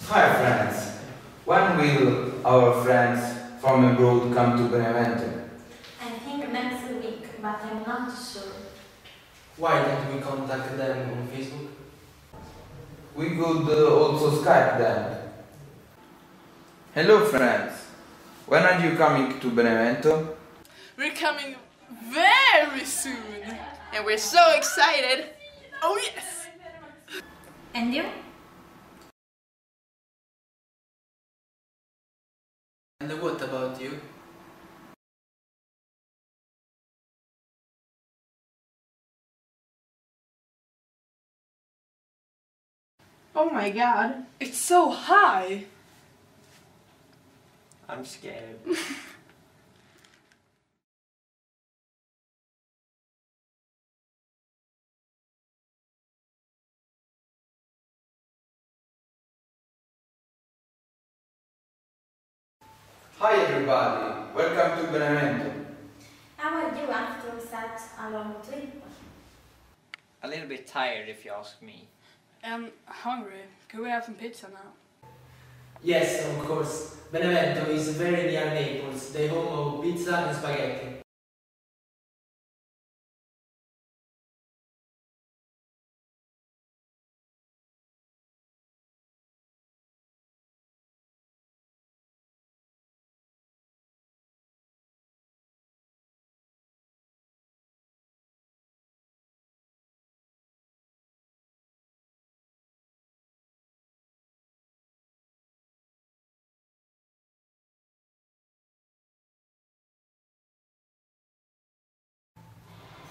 Hi friends, when will our friends from abroad come to Benevento? I think next week, but I'm not sure. Why don't we contact them on Facebook? We could also Skype them. Hello friends, when are you coming to Benevento? We're coming very soon! And we're so excited! Oh yes! And you? And what about you? Oh my god, it's so high! I'm scared. Hi everybody, welcome to Benevento. How are you after such a long trip? A little bit tired if you ask me. I'm hungry. Can we have some pizza now? Yes, of course. Benevento is very near Naples, the home of pizza and spaghetti.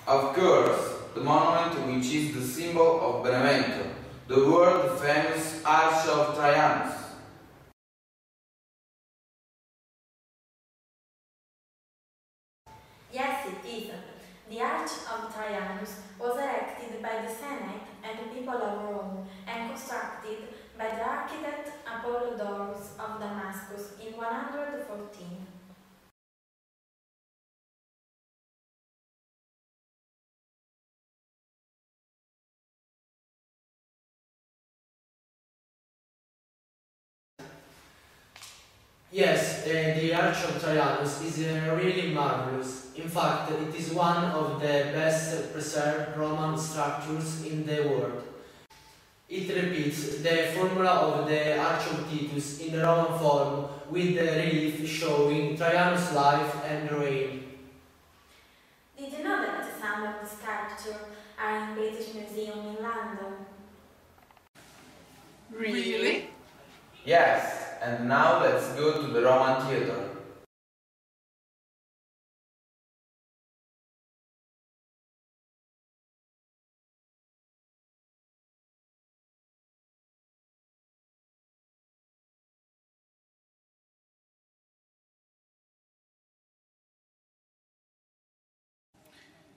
Of course, the monument which is the symbol of Benevento, the world famous Arch of Triumph. Yes, it is. The Arch of Trianus was erected by the Senate and the people of Rome and constructed by the architect Apollodorus of Damascus in 114. Yes, the Arch of Trianus is really marvelous. In fact, it is one of the best preserved Roman structures in the world. It repeats the formula of the Arch of Titus in the Roman form with the relief showing Trajanus' life and reign. Did you know that some of the sculptures are in British Museum in London? Really? Yes, and now let's go to the Roman Theatre.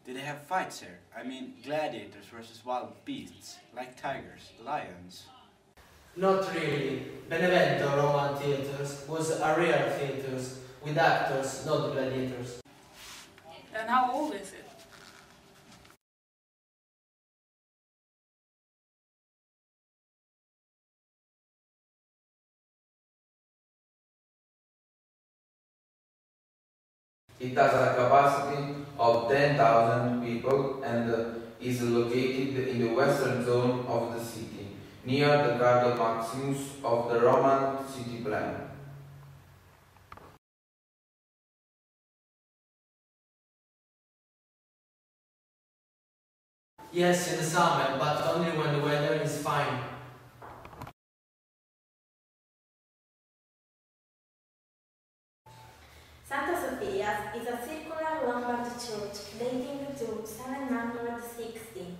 Do they have fights here? I mean, gladiators versus wild beasts, like tigers, lions. Not really. Benevento Roman theatres was a real theatres with actors, not gladiators. And how old is it? It has a capacity of 10,000 people and is located in the western zone of the city, near the Cardo Maximus of the Roman city plan. Yes, in the summer, but only when the weather is fine. Santa Sofia is a circular Lombard church dating to 760.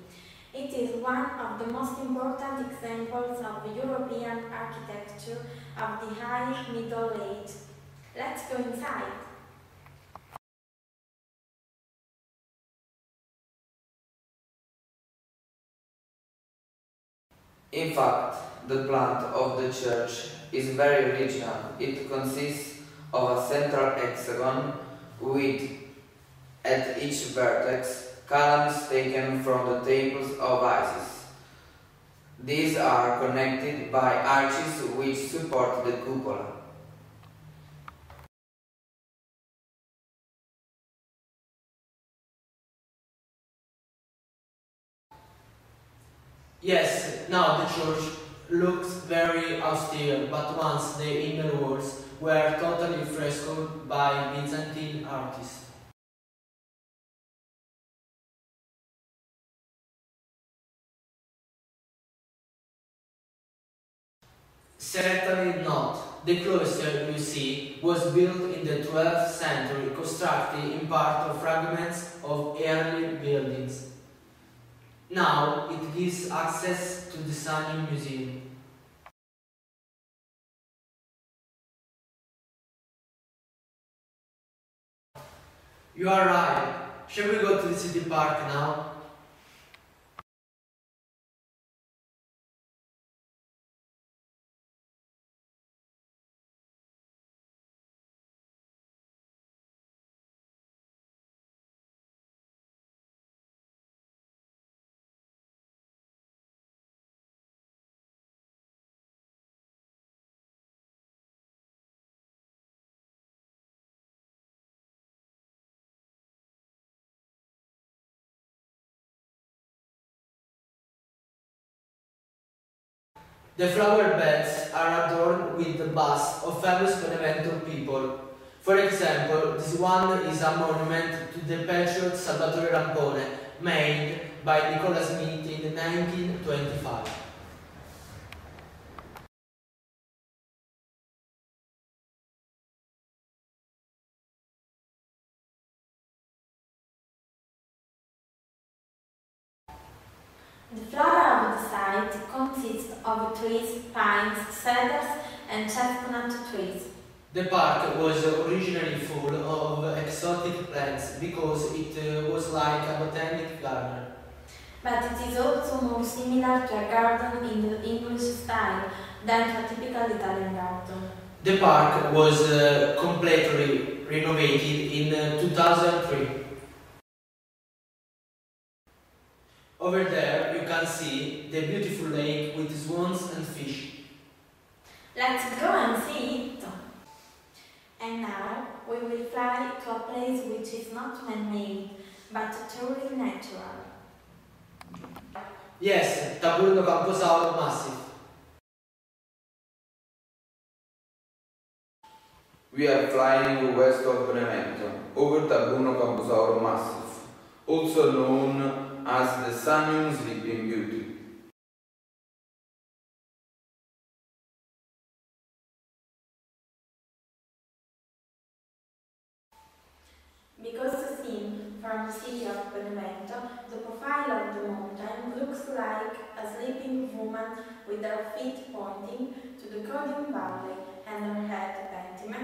It is one of the most important examples of European architecture of the High Middle Age. Let's go inside. In fact, the plant of the church is very original. It consists of a central hexagon with, at each vertex, columns taken from the temples of Isis. These are connected by arches which support the cupola. Yes, now the church looks very austere, but once the inner walls were totally frescoed by Byzantine artists. Certainly not. The cloister you see was built in the 12th century, constructed in part of fragments of early buildings. Now it gives access to the Sanium Museum. You are right. Shall we go to the city park now? The flower beds are adorned with the busts of famous Benevento people. For example, this one is a monument to the patriot Salvatore Rampone, made by Nicola Smith in 1925. The flora of the site consists of trees, pines, cedars and chestnut trees. The park was originally full of exotic plants because it was like a botanic garden. But it is also more similar to a garden in the English style than to a typical Italian garden. The park was completely renovated in 2003. Over there you can see the beautiful lake with swans and fish. Let's go and see it! And now we will fly to a place which is not man-made, but truly natural. Yes, Taburno Camposauro Massif. We are flying west of Benevento, over Taburno Camposauro Massif, also known as the Sanium Sleeping Beauty. Because seen from the city of Benevento, the profile of the mountain looks like a sleeping woman with her feet pointing to the Codium Valley and her head bending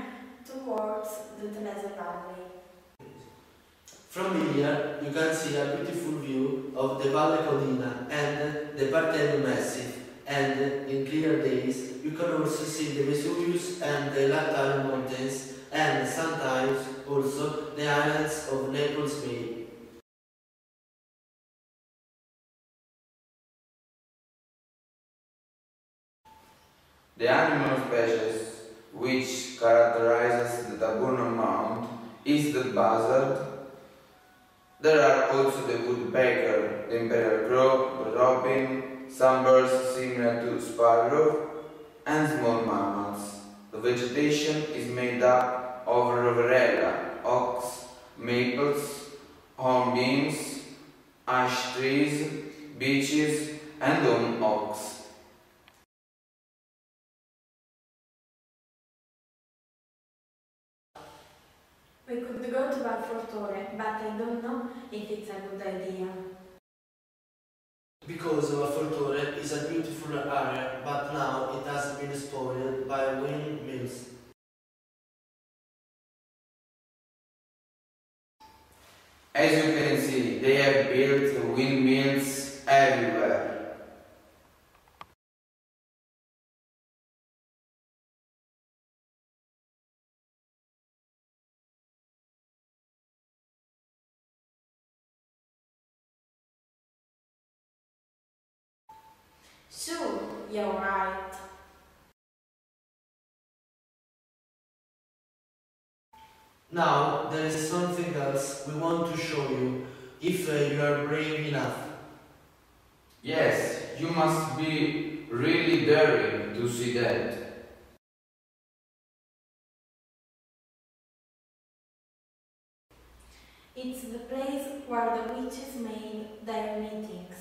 towards the Telese Valley. From here you can see a beautiful view of the Valle Codina and the Partenio Massif, and in clear days you can also see the Vesuvius and the Laterno Mountains, and sometimes also the islands of Naples Bay. The animal species which characterizes the Taburno Mount is the buzzard. There are also the woodpecker, the imperial crow, the robin, some birds similar to sparrow, and small mammals. The vegetation is made up of roverella, oaks, maples, hornbeams, ash trees, beeches, and elm oaks. We could go to Val Fortore, but I don't know if it's a good idea. Because Fortore is a beautiful area, but now it has been spoiled by windmills. As you can see, they have built windmills everywhere. Sure, you're right. Now, there is something else we want to show you, if you are brave enough. Yes, you must be really daring to see that. It's the place where the witches made their meetings.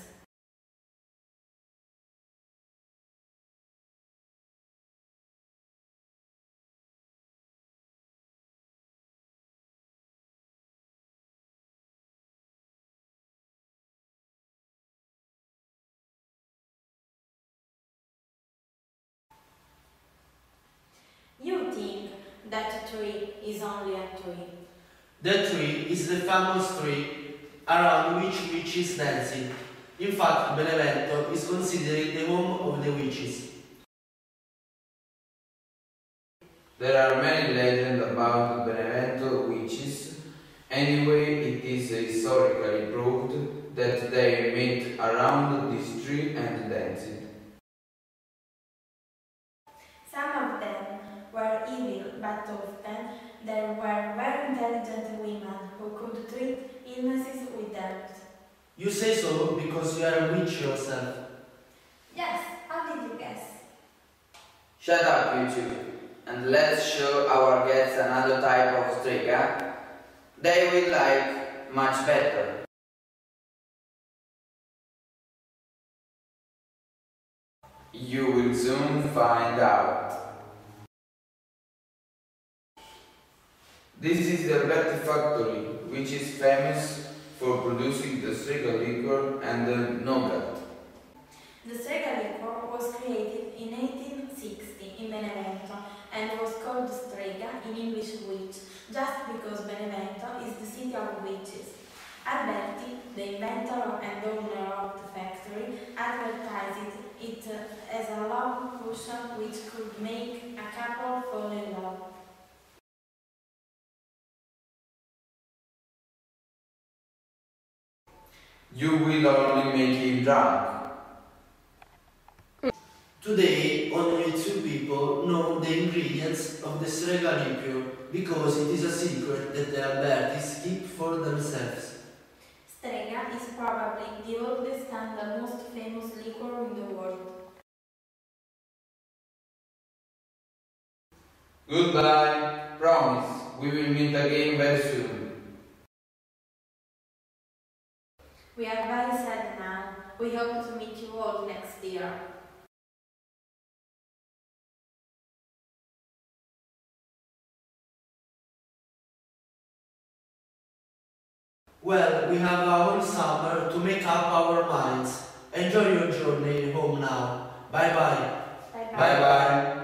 You think that tree is only a tree. The tree is the famous tree around which witches dancing. In fact, Benevento is considered the home of the witches. There are many legends about Benevento witches. Anyway, it is historically proved that they met around this tree and danced. Some of them were evil, but often there were very intelligent women who could treat illnesses with herbs. You say so because you are a witch yourself. Yes, how did you guess? Shut up, you two, and let's show our guests another type of strega they will like much better. You will soon find out. This is the Alberti factory, which is famous for producing the strega liquor and the nougat. The strega liquor was created in 1860 in Benevento and was called strega in English witch, just because Benevento is the city of witches. Alberti, the inventor and owner of the factory, advertised it as a love potion which could make a couple fall in love. You will only make him drunk. Today, only 2 people know the ingredients of the strega liquor because it is a secret that the Albertis keep for themselves. Strega is probably the oldest and the most famous liquor in the world. Goodbye. Promise, we will meet again very soon. We are very sad now. We hope to meet you all next year. Well, we have a whole summer to make up our minds. Enjoy your journey home now. Bye bye. Bye bye. Bye bye.